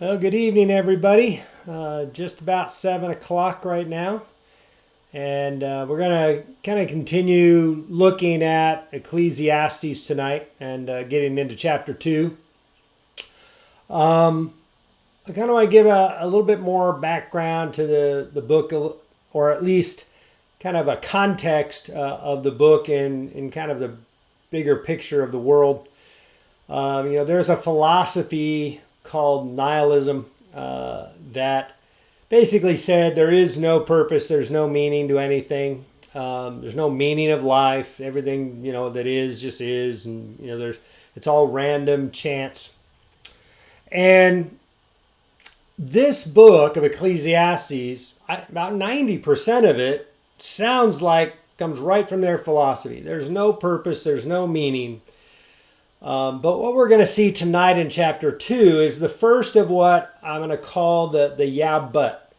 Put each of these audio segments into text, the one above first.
Well, good evening, everybody. Just about 7 o'clock right now. And we're going to kind of continue looking at Ecclesiastes tonight and getting into chapter 2. I kind of want to give a little bit more background to the book, or at least kind of a context of the book in kind of the bigger picture of the world. There's a philosophy called nihilism that basically said there is no purpose, there's no meaning to anything, there's no meaning of life. Everything that is just is, and it's all random chance. And this book of Ecclesiastes, about 90% of it sounds like comes right from their philosophy. There's no purpose, there's no meaning. But what we're going to see tonight in chapter 2 is the first of what I'm going to call the yeah but.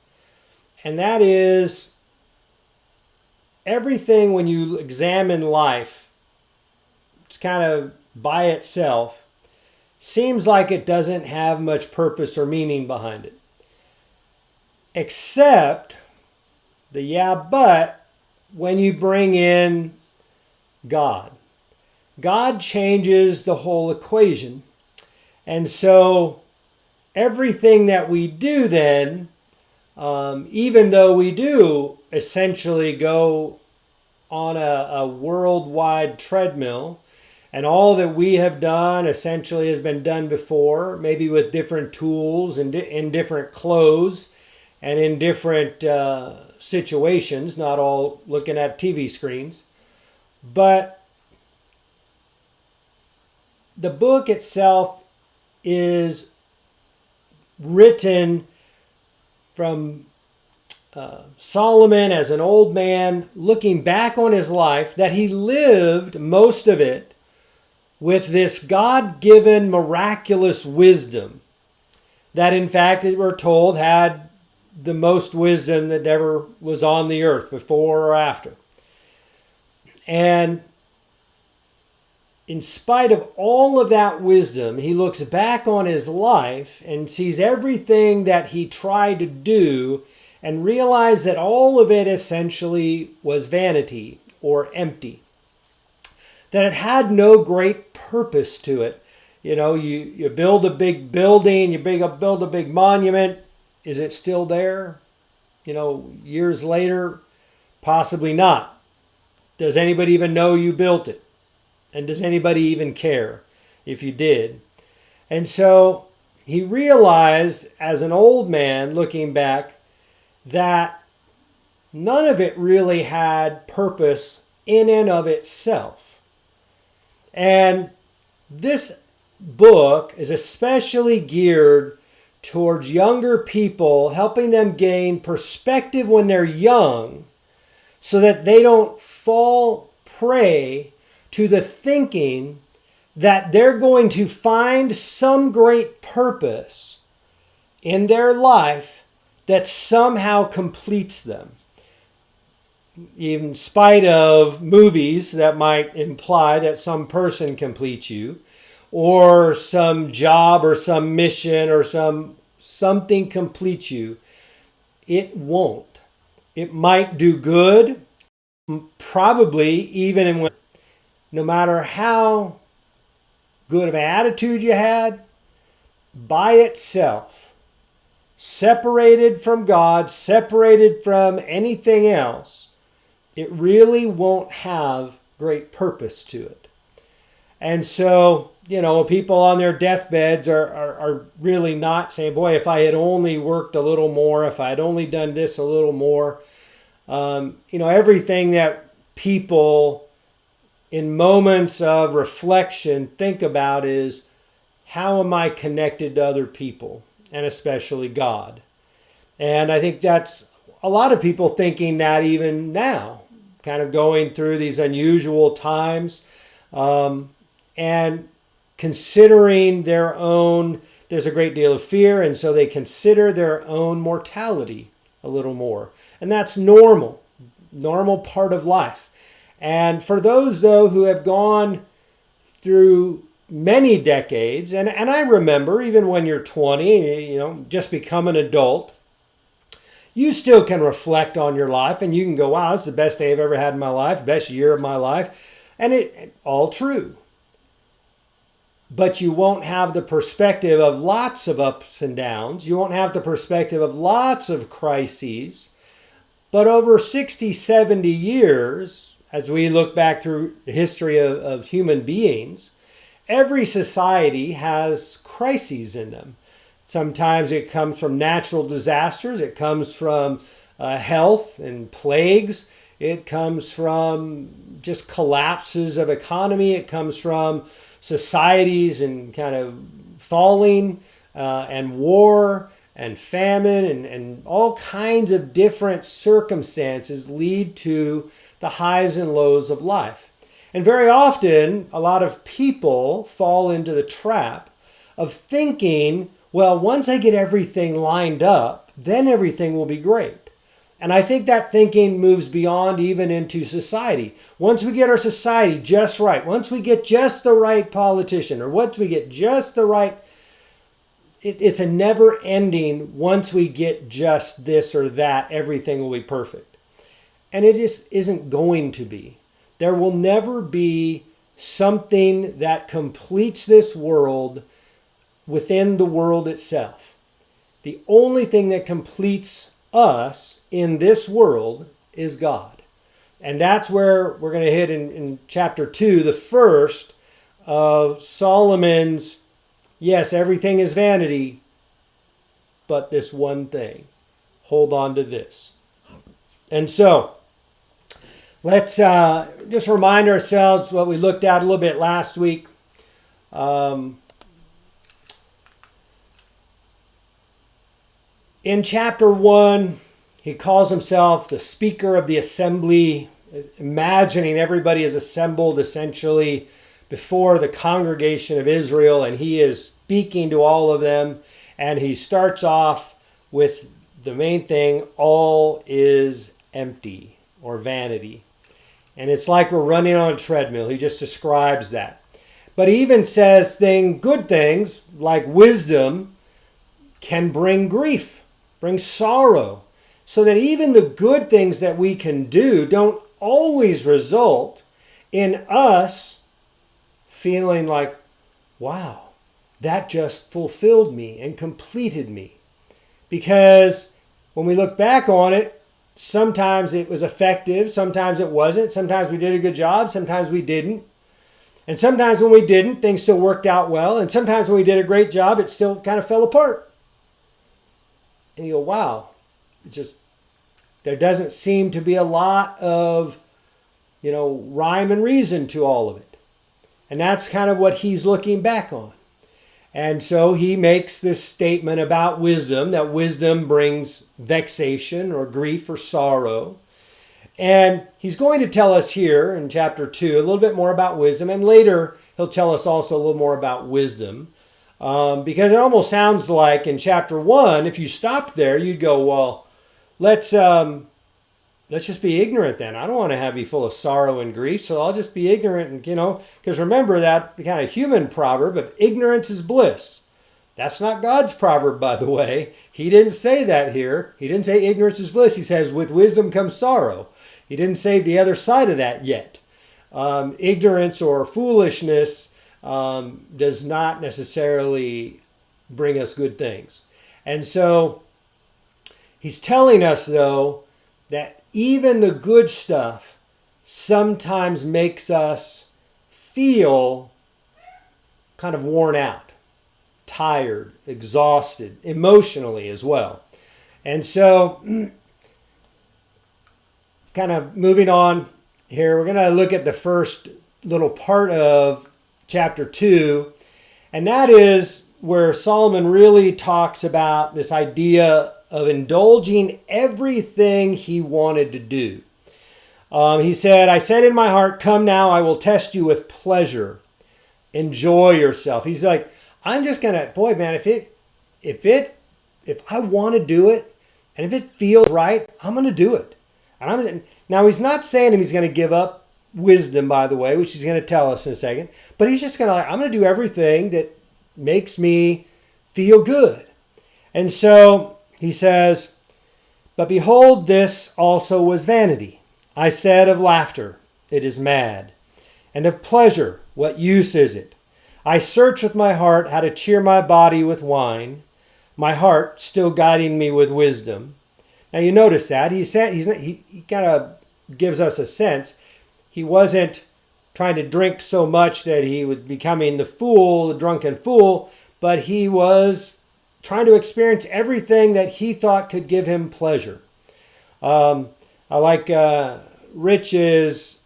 And that is everything when you examine life, it's kind of by itself, seems like it doesn't have much purpose or meaning behind it. Except the yeah but when you bring in God. God changes the whole equation. And so everything that we do then, even though we do essentially go on a worldwide treadmill, and all that we have done essentially has been done before, maybe with different tools and in different clothes and in different situations, not all looking at TV screens. But the book itself is written from Solomon as an old man looking back on his life, that he lived most of it with this God-given miraculous wisdom that, in fact, we're told had the most wisdom that ever was on the earth before or after. And in spite of all of that wisdom, he looks back on his life and sees everything that he tried to do and realized that all of it essentially was vanity or empty. That it had no great purpose to it. You build a big building, you build a big monument. Is it still there? Years later, possibly not. Does anybody even know you built it? And does anybody even care if you did? And so he realized as an old man looking back that none of it really had purpose in and of itself. And this book is especially geared towards younger people, helping them gain perspective when they're young so that they don't fall prey to the thinking that they're going to find some great purpose in their life that somehow completes them. In spite of movies that might imply that some person completes you, or some job or some mission or something completes you, it won't. It might do good, probably even in no matter how good of an attitude you had, by itself, separated from God, separated from anything else, it really won't have great purpose to it. And so, people on their deathbeds are really not saying, boy, if I had only worked a little more, if I had only done this a little more. Everything that people in moments of reflection think about is, how am I connected to other people, and especially God? And I think that's a lot of people thinking that even now, kind of going through these unusual times and considering their own, there's a great deal of fear, and so they consider their own mortality a little more. And that's normal part of life. And for those, though, who have gone through many decades, and I remember even when you're 20, just become an adult, you still can reflect on your life and you can go, wow, this is the best day I've ever had in my life, best year of my life. And it all true. But you won't have the perspective of lots of ups and downs. You won't have the perspective of lots of crises. But over 60, 70 years, as we look back through the history of human beings, every society has crises in them. Sometimes it comes from natural disasters. It comes from health and plagues. It comes from just collapses of economy. It comes from societies and kind of falling and war and famine and all kinds of different circumstances lead to the highs and lows of life. And very often, a lot of people fall into the trap of thinking, well, once I get everything lined up, then everything will be great. And I think that thinking moves beyond even into society. Once we get our society just right, once we get just the right politician, or once we get just the right, it's a never ending, once we get just this or that, everything will be perfect. And it just isn't going to be. There will never be something that completes this world within the world itself. The only thing that completes us in this world is God. And that's where we're going to hit in chapter 2, the first of Solomon's, yes, everything is vanity, but this one thing. Hold on to this. And so, let's just remind ourselves what we looked at a little bit last week. In chapter 1, he calls himself the speaker of the assembly, imagining everybody is assembled essentially before the congregation of Israel, and he is speaking to all of them. And he starts off with the main thing, all is empty or vanity. And it's like we're running on a treadmill. He just describes that. But he even says good things like wisdom can bring grief, bring sorrow, so that even the good things that we can do don't always result in us feeling like, wow, that just fulfilled me and completed me. Because when we look back on it, sometimes it was effective, sometimes it wasn't, sometimes we did a good job, sometimes we didn't. And sometimes when we didn't, things still worked out well. And sometimes when we did a great job, it still kind of fell apart. And you go, wow, there doesn't seem to be a lot of, rhyme and reason to all of it. And that's kind of what he's looking back on. And so he makes this statement about wisdom, that wisdom brings vexation or grief or sorrow. And he's going to tell us here in chapter 2 a little bit more about wisdom. And later he'll tell us also a little more about wisdom. Because it almost sounds like in chapter 1, if you stopped there, you'd go, well, let's just be ignorant then. I don't want to be full of sorrow and grief, so I'll just be ignorant. And, because remember that kind of human proverb of ignorance is bliss. That's not God's proverb, by the way. He didn't say that here. He didn't say ignorance is bliss. He says with wisdom comes sorrow. He didn't say the other side of that yet. Ignorance or foolishness does not necessarily bring us good things. And so he's telling us, though, that even the good stuff sometimes makes us feel kind of worn out, tired, exhausted, emotionally as well. And so, kind of moving on here, we're going to look at the first little part of chapter 2, and that is where Solomon really talks about this idea of indulging everything he wanted to do. He said, I said in my heart, come now, I will test you with pleasure. Enjoy yourself. He's like, I'm just going to, boy, man, if I want to do it, and if it feels right, I'm going to do it. Now, he's not saying he's going to give up wisdom, by the way, which he's going to tell us in a second. But he's just going to I'm going to do everything that makes me feel good. And so he says, but behold, this also was vanity. I said of laughter, it is mad. And of pleasure, what use is it? I search with my heart how to cheer my body with wine, my heart still guiding me with wisdom. Now you notice that he kind of gives us a sense. He wasn't trying to drink so much that he was becoming the drunken fool, but he was trying to experience everything that he thought could give him pleasure. I like Rich's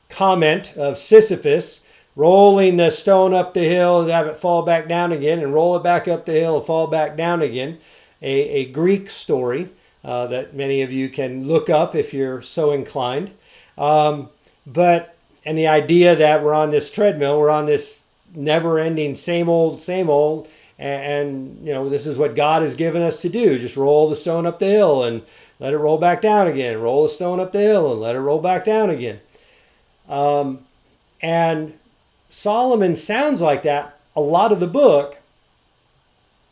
comment of Sisyphus rolling the stone up the hill and have it fall back down again, and roll it back up the hill and fall back down again. A Greek story that many of you can look up if you're so inclined. And the idea that we're on this treadmill, we're on this never-ending same old, and this is what God has given us to do. Just roll the stone up the hill and let it roll back down again. Roll the stone up the hill and let it roll back down again. And Solomon sounds like that a lot of the book,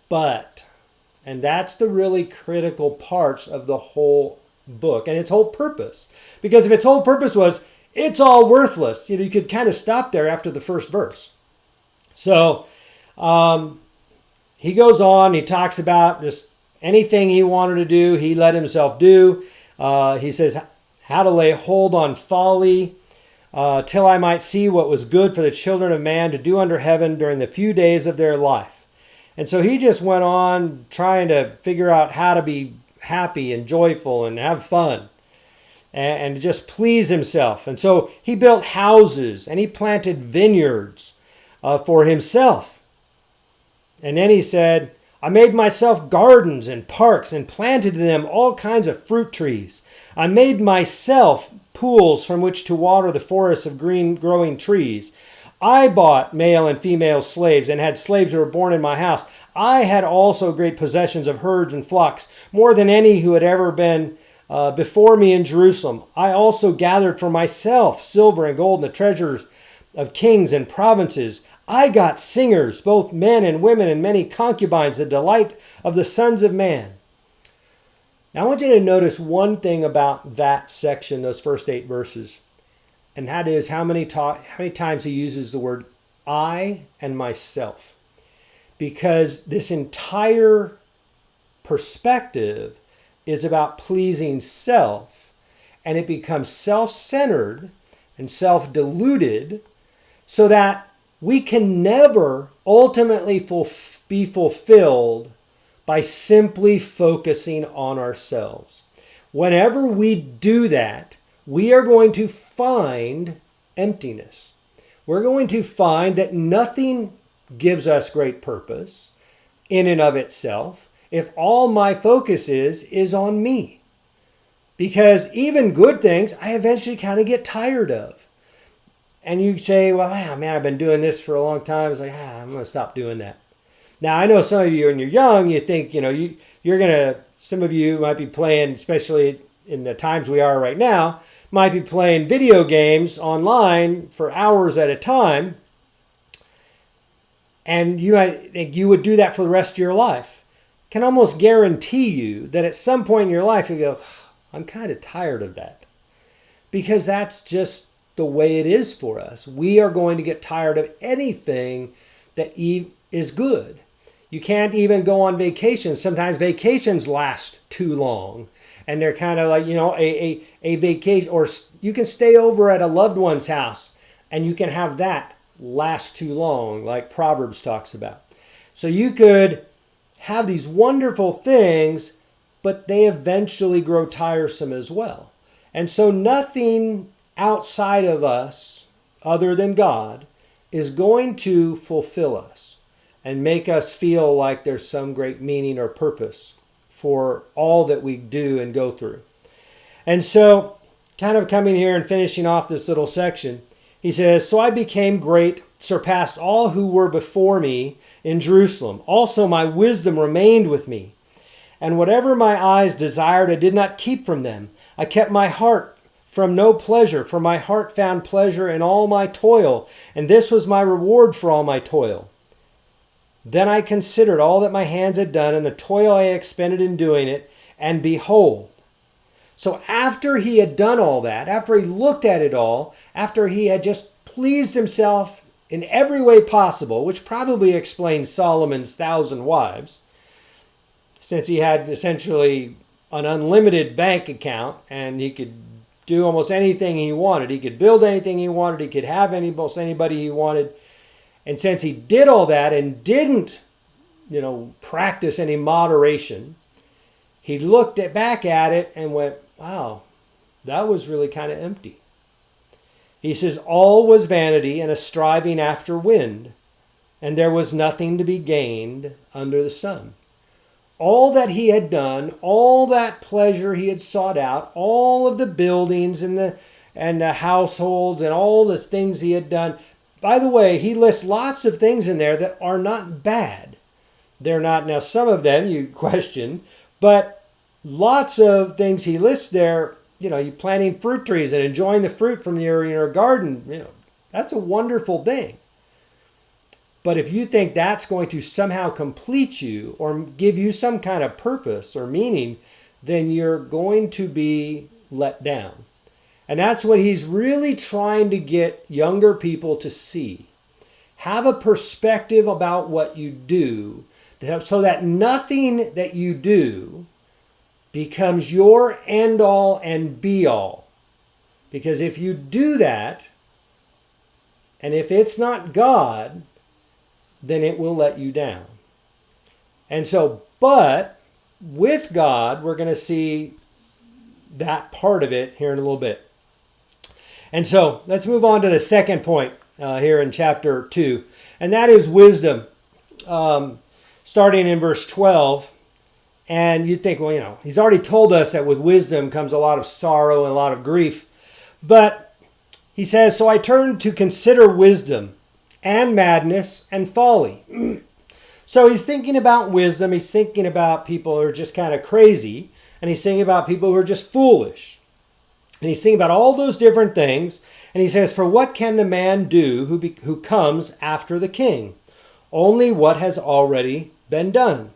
and that's the really critical parts of the whole book and its whole purpose. Because if its whole purpose was, it's all worthless, you could kind of stop there after the first verse. So he goes on, he talks about just anything he wanted to do, he let himself do. He says how to lay hold on folly, till I might see what was good for the children of man to do under heaven during the few days of their life. And so he just went on trying to figure out how to be happy and joyful and have fun and just please himself. And so he built houses and he planted vineyards for himself. And then he said, I made myself gardens and parks and planted in them all kinds of fruit trees. I made myself pools from which to water the forests of green growing trees. I bought male and female slaves and had slaves who were born in my house. I had also great possessions of herds and flocks, more than any who had ever been before me in Jerusalem. I also gathered for myself silver and gold and the treasures of kings and provinces. I got singers, both men and women, and many concubines, the delight of the sons of man. Now I want you to notice one thing about that section, those first 8 verses. And that is how many times he uses the word I and myself. Because this entire perspective is about pleasing self. And it becomes self-centered and self-deluded so that we can never ultimately be fulfilled by simply focusing on ourselves. Whenever we do that, we are going to find emptiness. We're going to find that nothing gives us great purpose in and of itself if all my focus is on me. Because even good things, I eventually kind of get tired of. And you say, well, man, I've been doing this for a long time. It's like, I'm going to stop doing that. Now, I know some of you, when you're young, you think, some of you might be playing, especially in the times we are right now, might be playing video games online for hours at a time. And you might think you would do that for the rest of your life. I can almost guarantee you that at some point in your life, you go, I'm kind of tired of that. Because that's just the way it is for us. We are going to get tired of anything that is good. You can't even go on vacation. Sometimes vacations last too long. And they're kind of like, a vacation, or you can stay over at a loved one's house and you can have that last too long, like Proverbs talks about. So you could have these wonderful things, but they eventually grow tiresome as well. And so nothing outside of us, other than God, is going to fulfill us and make us feel like there's some great meaning or purpose for all that we do and go through. And so, kind of coming here and finishing off this little section, he says, so I became great, surpassed all who were before me in Jerusalem. Also my wisdom remained with me. And whatever my eyes desired, I did not keep from them. I kept my heart from no pleasure, for my heart found pleasure in all my toil, and this was my reward for all my toil. Then I considered all that my hands had done and the toil I expended in doing it, and behold. So after he had done all that, after he looked at it all, after he had just pleased himself in every way possible, which probably explains Solomon's 1,000 wives, since he had essentially an unlimited bank account and he could do almost anything he wanted. He could build anything he wanted. He could have almost anybody he wanted. And since he did all that and didn't, practice any moderation, he looked back at it and went, wow, that was really kind of empty. He says, all was vanity and a striving after wind, and there was nothing to be gained under the sun. All that he had done, all that pleasure he had sought out, all of the buildings and the households and all the things he had done. By the way, he lists lots of things in there that are not bad. They're not, now some of them you question, but lots of things he lists there, you planting fruit trees and enjoying the fruit from your garden, that's a wonderful thing. But if you think that's going to somehow complete you or give you some kind of purpose or meaning, then you're going to be let down. And that's what he's really trying to get younger people to see. Have a perspective about what you do so that nothing that you do becomes your end all and be all. Because if you do that, and if it's not God, then it will let you down. And so, but with God, we're going to see that part of it here in a little bit. And so let's move on to the second point here in chapter 2. And that is wisdom, starting in verse 12. And you'd think, well, he's already told us that with wisdom comes a lot of sorrow and a lot of grief. But he says, so I turned to consider wisdom and madness and folly. So he's thinking about wisdom. He's thinking about people who are just kind of crazy. And he's thinking about people who are just foolish. And he's thinking about all those different things. And he says, for what can the man do who comes after the king? Only what has already been done.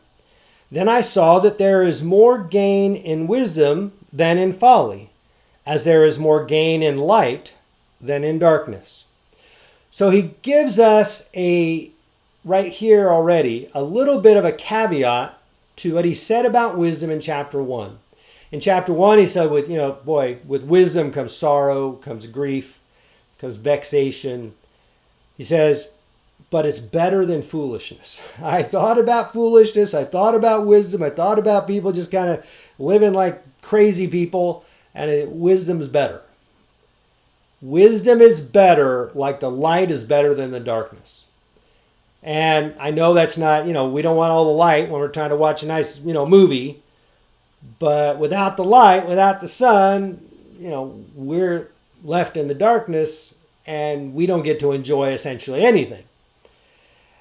Then I saw that there is more gain in wisdom than in folly, as there is more gain in light than in darkness. So he gives us right here already, a little bit of a caveat to what he said about wisdom in chapter 1. In chapter 1, he said, with wisdom comes sorrow, comes grief, comes vexation. He says, but it's better than foolishness. I thought about foolishness. I thought about wisdom. I thought about people just kind of living like crazy people, and wisdom is better. Wisdom is better, like the light is better than the darkness. And I know that's not, we don't want all the light when we're trying to watch a nice, movie. But without the light, without the sun, we're left in the darkness and we don't get to enjoy essentially anything.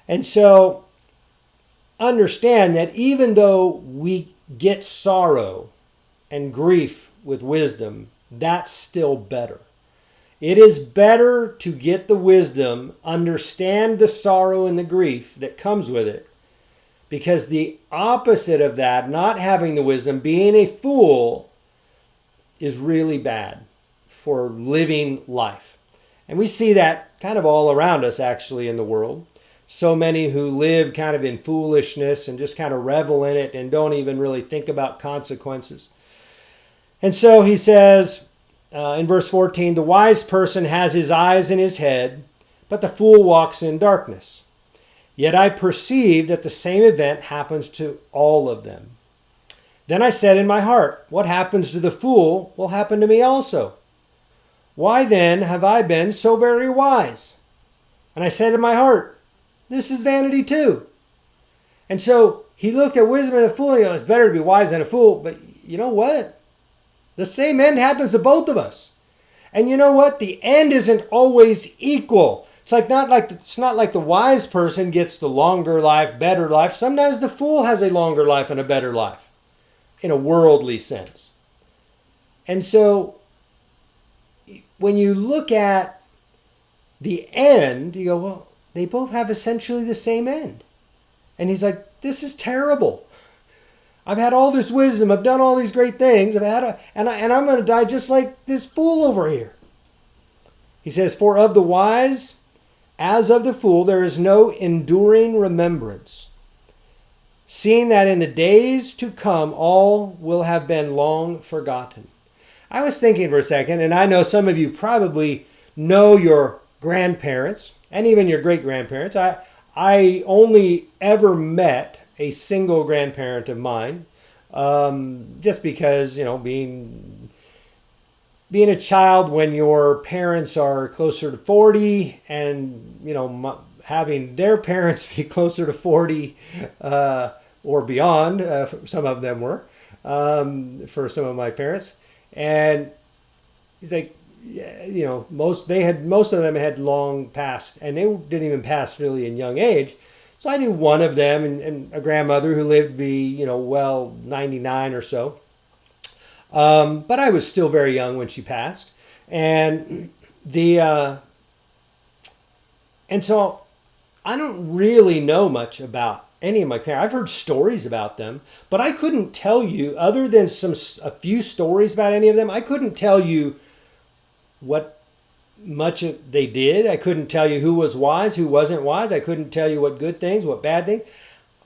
And so understand that even though we get sorrow and grief with wisdom, that's still better. It is better to get the wisdom, understand the sorrow and the grief that comes with it, because the opposite of that, not having the wisdom, being a fool, is really bad for living life. And we see that kind of all around us actually in the world. So many who live kind of in foolishness and just kind of revel in it and don't even really think about consequences. And so he says in verse 14, the wise person has his eyes in his head, but the fool walks in darkness. Yet I perceive that the same event happens to all of them. Then I said in my heart, what happens to the fool will happen to me also. Why then have I been so very wise? And I said in my heart, this is vanity too. And so he looked at wisdom and the fool, and it's better to be wise than a fool. But you know what? The same end happens to both of us. And you know what? The end isn't always equal. It's not like the wise person gets the longer life, better life. Sometimes the fool has a longer life and a better life in a worldly sense. And so when you look at the end, you go, well, they both have essentially the same end. And he's like, this is terrible. I've had all this wisdom. I've done all these great things. And I'm going to die just like this fool over here. He says, for of the wise, as of the fool, there is no enduring remembrance, seeing that in the days to come, all will have been long forgotten. I was thinking for a second, and I know some of you probably know your grandparents and even your great-grandparents. I only ever met a single grandparent of mine, just because, being a child when your parents are closer to 40 and, having their parents be closer to 40 or beyond, some of them were, for some of my parents. And he's like, yeah, most of them had long passed, and they didn't even pass really in young age. So I knew one of them and a grandmother who lived to be, 99 or so. But I was still very young when she passed. And and so I don't really know much about any of my parents. I've heard stories about them, but I couldn't tell you, other than a few stories about any of them, I couldn't tell you what much they did. I couldn't tell you who was wise, who wasn't wise. I couldn't tell you what good things, what bad things.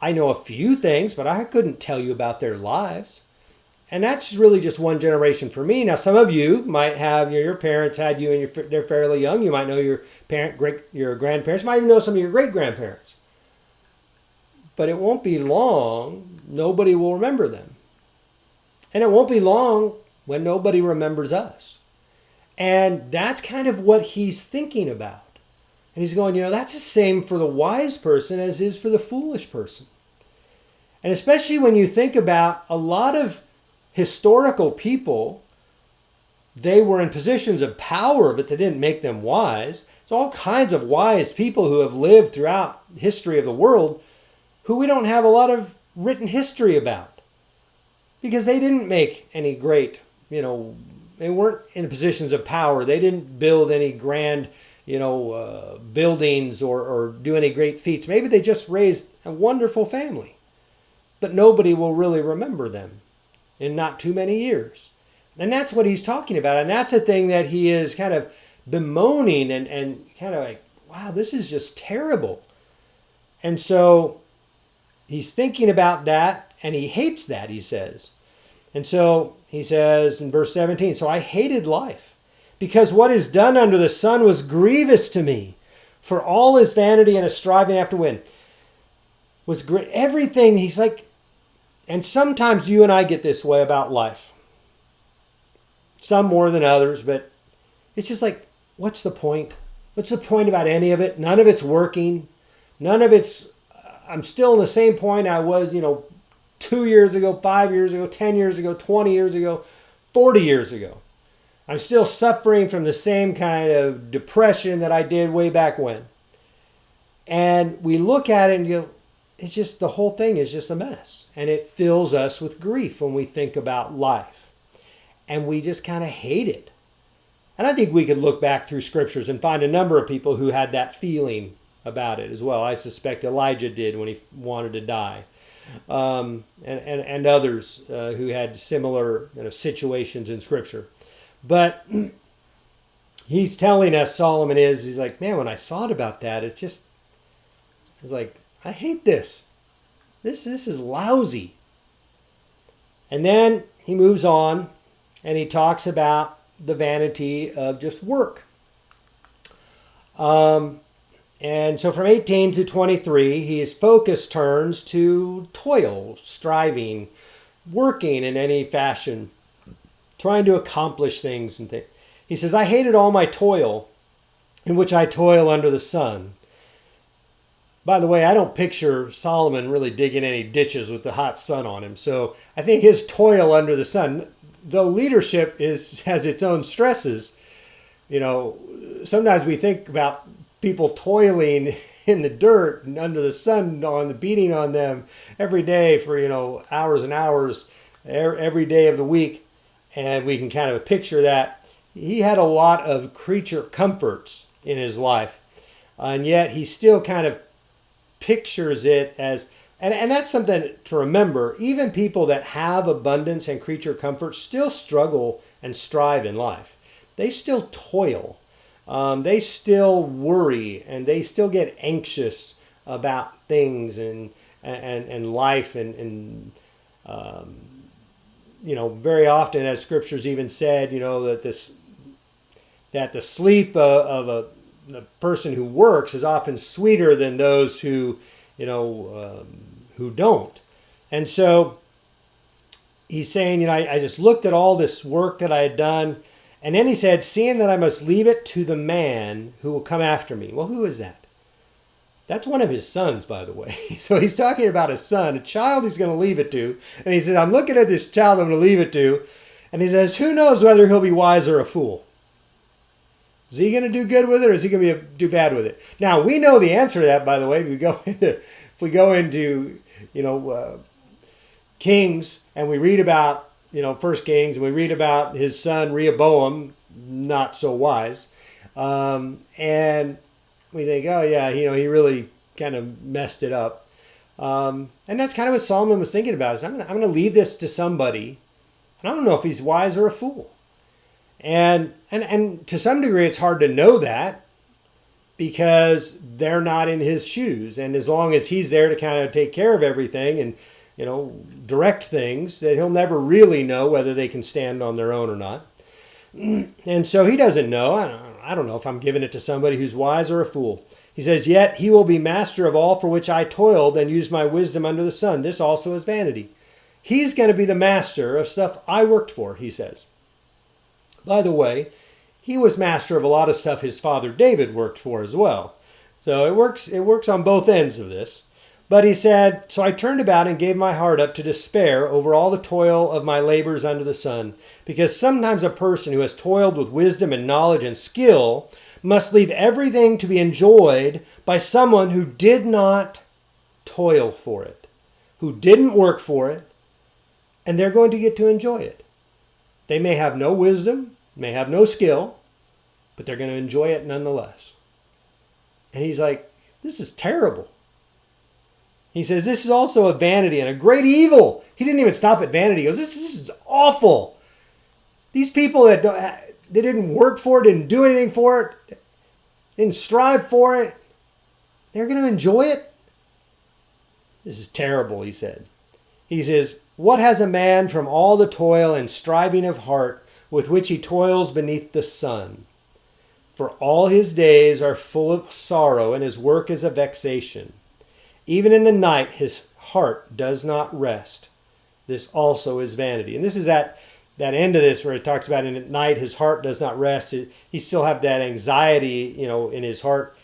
I know a few things, but I couldn't tell you about their lives. And that's really just one generation for me. Now, some of you might have, your parents had you and they're fairly young. You might know your grandparents. You might even know some of your great-grandparents. But it won't be long, nobody will remember them. And it won't be long when nobody remembers us. And that's kind of what he's thinking about. And he's going, that's the same for the wise person as is for the foolish person. And especially when you think about a lot of historical people, they were in positions of power, but they didn't make them wise. There's all kinds of wise people who have lived throughout history of the world who we don't have a lot of written history about because they didn't make any great, they weren't in positions of power. They didn't build any grand, buildings or do any great feats. Maybe they just raised a wonderful family, but nobody will really remember them in not too many years. And that's what he's talking about. And that's a thing that he is kind of bemoaning and kind of like, wow, this is just terrible. And so he's thinking about that, and he hates that, he says. And so he says in verse 17, so I hated life, because what is done under the sun was grievous to me, for all his vanity and his striving after wind was great. Everything, he's like, and sometimes you and I get this way about life. Some more than others, but it's just like, what's the point? What's the point about any of it? None of it's working. None of it's, I'm still in the same point I was, 2 years ago, 5 years ago, 10 years ago, 20 years ago, 40 years ago. I'm still suffering from the same kind of depression that I did way back when. And we look at it and go, it's just, the whole thing is just a mess. And it fills us with grief when we think about life. And we just kind of hate it. And I think we could look back through scriptures and find a number of people who had that feeling about it as well. I suspect Elijah did when he wanted to die. And others who had similar situations in scripture. But he's telling us, Solomon he's like, man, when I thought about that, it's like, I hate this. This is lousy. And then he moves on and he talks about the vanity of just work. And so from 18 to 23, his focus turns to toil, striving, working in any fashion, trying to accomplish things and things. He says, I hated all my toil, in which I toil under the sun. By the way, I don't picture Solomon really digging any ditches with the hot sun on him. So I think his toil under the sun, though leadership has its own stresses, sometimes we think about people toiling in the dirt and under the sun, beating on them every day for, hours and hours every day of the week. And we can kind of picture that. he had a lot of creature comforts in his life, and yet he still kind of pictures it as, and that's something to remember. Even people that have abundance and creature comfort still struggle and strive in life. They still toil. They still worry, and they still get anxious about things and life, and very often, as Scripture's even said, that the sleep of the person who works is often sweeter than those who don't. And so he's saying, I just looked at all this work that I had done. And then he said, seeing that I must leave it to the man who will come after me. Well, who is that? That's one of his sons, by the way. So he's talking about a son, a child he's going to leave it to. And he says, I'm looking at this child I'm going to leave it to. And he says, who knows whether he'll be wise or a fool? Is he going to do good with it, or is he going to do bad with it? Now, we know the answer to that, by the way. If we go into Kings, and we read about, 1 Kings, and we read about his son Rehoboam, not so wise. And we think, oh yeah, he really kind of messed it up. And that's kind of what Solomon was thinking about. Is I'm going to leave this to somebody, and I don't know if he's wise or a fool. And to some degree, it's hard to know that because they're not in his shoes. And as long as he's there to kind of take care of everything and, direct things, that he'll never really know whether they can stand on their own or not. And so he doesn't know. I don't know if I'm giving it to somebody who's wise or a fool. He says, yet he will be master of all for which I toiled and used my wisdom under the sun. This also is vanity. He's going to be the master of stuff I worked for, he says. By the way, he was master of a lot of stuff his father David worked for as well. So it works on both ends of this. But he said, so I turned about and gave my heart up to despair over all the toil of my labors under the sun, because sometimes a person who has toiled with wisdom and knowledge and skill must leave everything to be enjoyed by someone who did not toil for it, who didn't work for it, and they're going to get to enjoy it. They may have no wisdom, may have no skill, but they're going to enjoy it nonetheless. And he's like, this is terrible. He says, this is also a vanity and a great evil. He didn't even stop at vanity. He goes, this is awful. These people that they didn't work for it, didn't do anything for it, didn't strive for it, they're going to enjoy it? This is terrible, he said. He says, what has a man from all the toil and striving of heart with which he toils beneath the sun? For all his days are full of sorrow, and his work is a vexation. Even in the night his heart does not rest. This also is vanity. And this is that end of this where it talks about in at night his heart does not rest. He still have that anxiety, in his heart.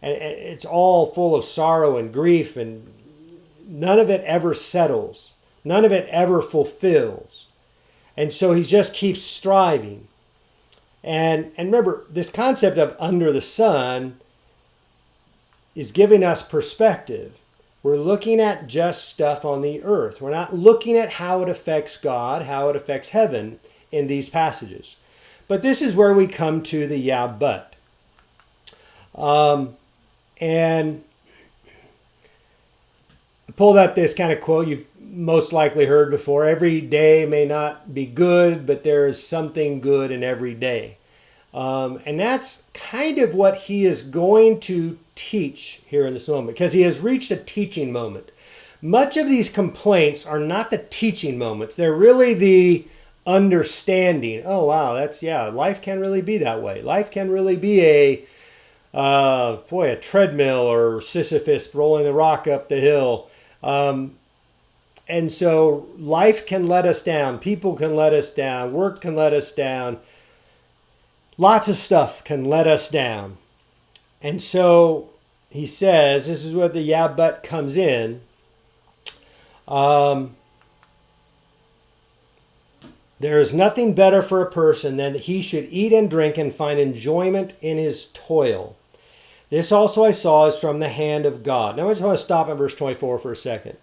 And it's all full of sorrow and grief, and none of it ever settles. None of it ever fulfills. And so he just keeps striving. And remember, this concept of under the sun is giving us perspective. We're looking at just stuff on the earth. We're not looking at how it affects God, how it affects heaven in these passages. But this is where we come to the yeah, but. And I pulled up this kind of quote you've most likely heard before. Every day may not be good, but there is something good in every day. And that's kind of what he is going to teach here in this moment, because he has reached a teaching moment. Much of these complaints are not the teaching moments. They're really the understanding. Oh, wow, life can really be that way. Life can really be a treadmill or Sisyphus rolling the rock up the hill. And so life can let us down. People can let us down. Work can let us down. Lots of stuff can let us down. And so he says, this is where the yeah, but comes in. There is nothing better for a person than that he should eat and drink and find enjoyment in his toil. This also I saw is from the hand of God. Now I just want to stop at verse 24 for a second.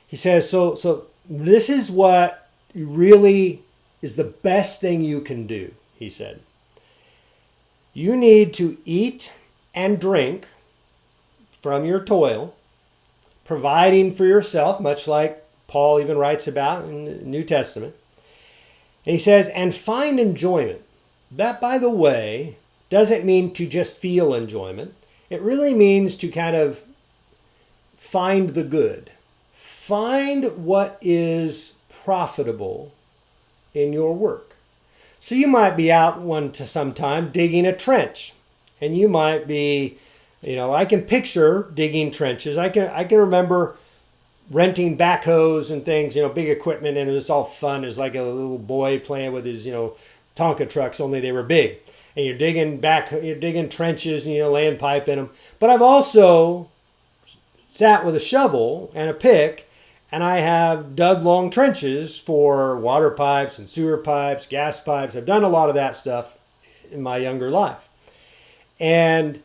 He says, so this is what really is the best thing you can do, he said. You need to eat and drink from your toil, providing for yourself, much like Paul even writes about in the New Testament. And he says, and find enjoyment. That, by the way, doesn't mean to just feel enjoyment. It really means to kind of find the good. Find what is profitable in your work. So you might be out sometime digging a trench, and you might be, I can picture digging trenches. I can remember renting backhoes and things, big equipment, and it was all fun. It was like a little boy playing with his, Tonka trucks, only they were big. And you're digging trenches, and laying pipe in them. But I've also sat with a shovel and a pick, and I have dug long trenches for water pipes and sewer pipes, gas pipes. I've done a lot of that stuff in my younger life. And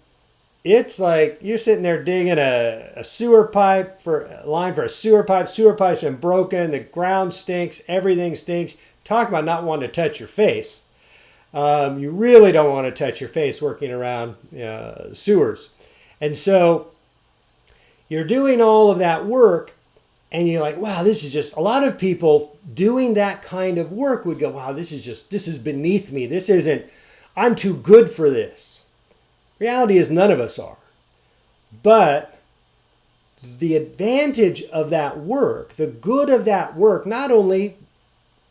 it's like you're sitting there digging a sewer pipe for a line for a sewer pipe. Sewer pipe's been broken. The ground stinks. Everything stinks. Talk about not wanting to touch your face. You really don't want to touch your face working around sewers. And so you're doing all of that work, and you're like, wow, this is just, a lot of people doing that kind of work would go, wow, this is beneath me. This isn't, I'm too good for this. Reality is none of us are. But the advantage of that work, the good of that work, not only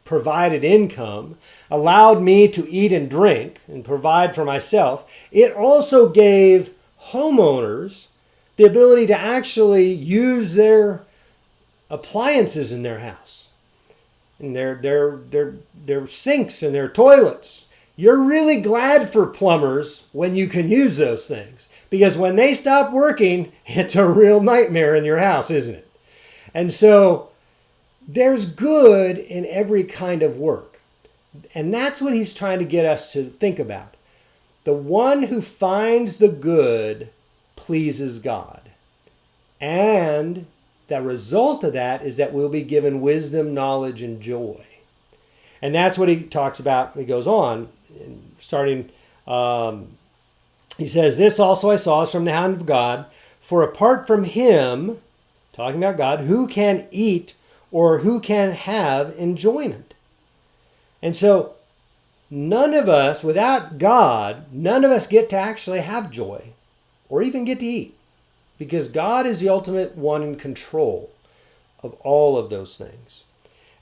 provided income, allowed me to eat and drink and provide for myself, it also gave homeowners the ability to actually use their appliances in their house, and their sinks and their toilets. You're really glad for plumbers when you can use those things, because when they stop working, it's a real nightmare in your house, isn't it? And so there's good in every kind of work. And that's what he's trying to get us to think about. The one who finds the good pleases God. And the result of that is that we'll be given wisdom, knowledge, and joy. And that's what he talks about. He goes on, starting, he says, this also I saw is from the hand of God, for apart from him, talking about God, who can eat or who can have enjoyment? And so none of us, without God, none of us get to actually have joy or even get to eat, because God is the ultimate one in control of all of those things.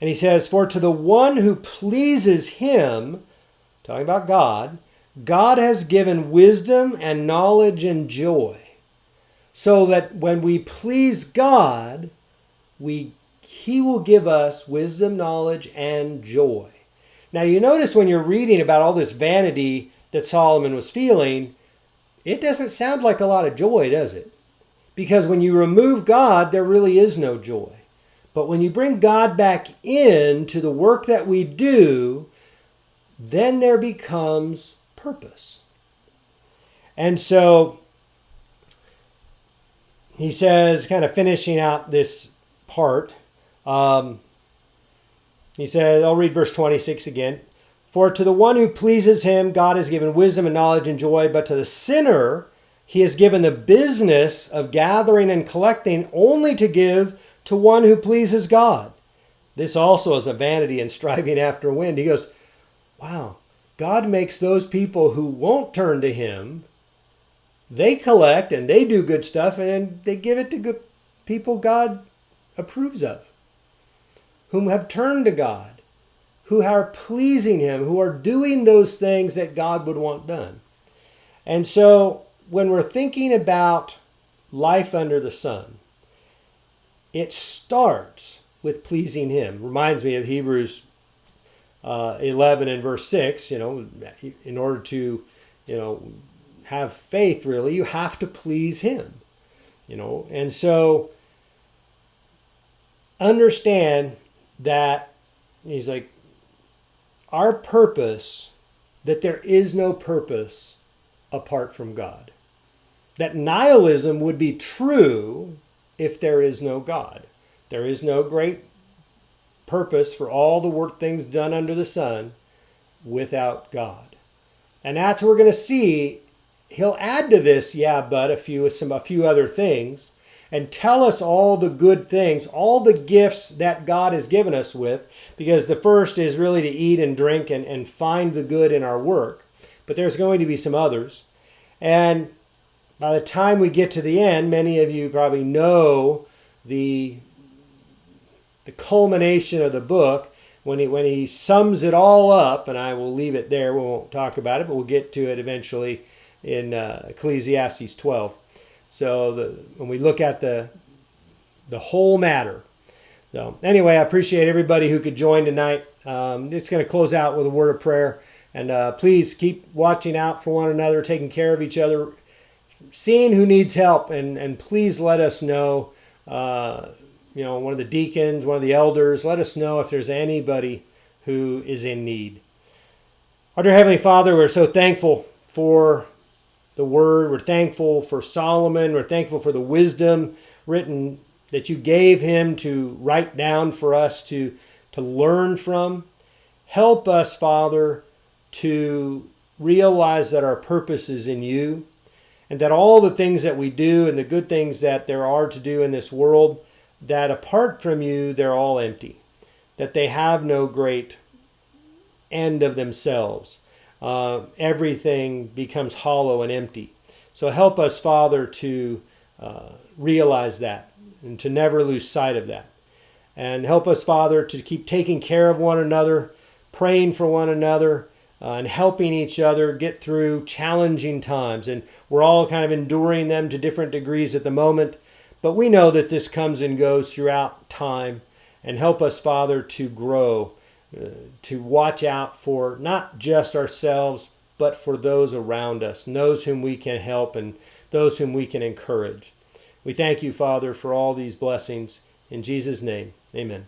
And he says, for to the one who pleases him, talking about God, God has given wisdom and knowledge and joy, so that when we please God, he will give us wisdom, knowledge, and joy. Now you notice when you're reading about all this vanity that Solomon was feeling, it doesn't sound like a lot of joy, does it? Because when you remove God, there really is no joy. But when you bring God back into the work that we do, then there becomes purpose. And so he says, kind of finishing out this part, he says, I'll read verse 26 again. For to the one who pleases him, God has given wisdom and knowledge and joy, but to the sinner, he has given the business of gathering and collecting only to give to one who pleases God. This also is a vanity and striving after wind. He goes, wow, God makes those people who won't turn to him, they collect and they do good stuff, and they give it to good people God approves of, whom have turned to God, who are pleasing him, who are doing those things that God would want done. And so when we're thinking about life under the sun, it starts with pleasing him. Reminds me of Hebrews 11 and verse 6. In order to, have faith, really, you have to please him. And so understand that he's like, our purpose, that there is no purpose apart from God. That nihilism would be true if there is no God. There is no great purpose for all the work things done under the sun without God. And that's what we're going to see. He'll add to this, yeah, but a few other things, and tell us all the good things, all the gifts that God has given us with, because the first is really to eat and drink and find the good in our work. But there's going to be some others. And by the time we get to the end, many of you probably know the culmination of the book when he sums it all up, and I will leave it there. We won't talk about it, but we'll get to it eventually in Ecclesiastes 12. So when we look at the whole matter. So anyway, I appreciate everybody who could join tonight. It's going to close out with a word of prayer. And please keep watching out for one another, taking care of each other, seeing who needs help, and please let us know. One of the deacons, one of the elders, let us know if there's anybody who is in need. Our dear Heavenly Father, we're so thankful for the Word. We're thankful for Solomon. We're thankful for the wisdom written that you gave him to write down for us to learn from. Help us, Father, to realize that our purpose is in you, and that all the things that we do and the good things that there are to do in this world, that apart from you, they're all empty, that they have no great end of themselves. Everything becomes hollow and empty. So help us, Father, to realize that and to never lose sight of that. And help us, Father, to keep taking care of one another, praying for one another, and helping each other get through challenging times. And we're all kind of enduring them to different degrees at the moment. But we know that this comes and goes throughout time. And help us, Father, to grow, to watch out for not just ourselves, but for those around us, and those whom we can help and those whom we can encourage. We thank you, Father, for all these blessings. In Jesus' name, amen.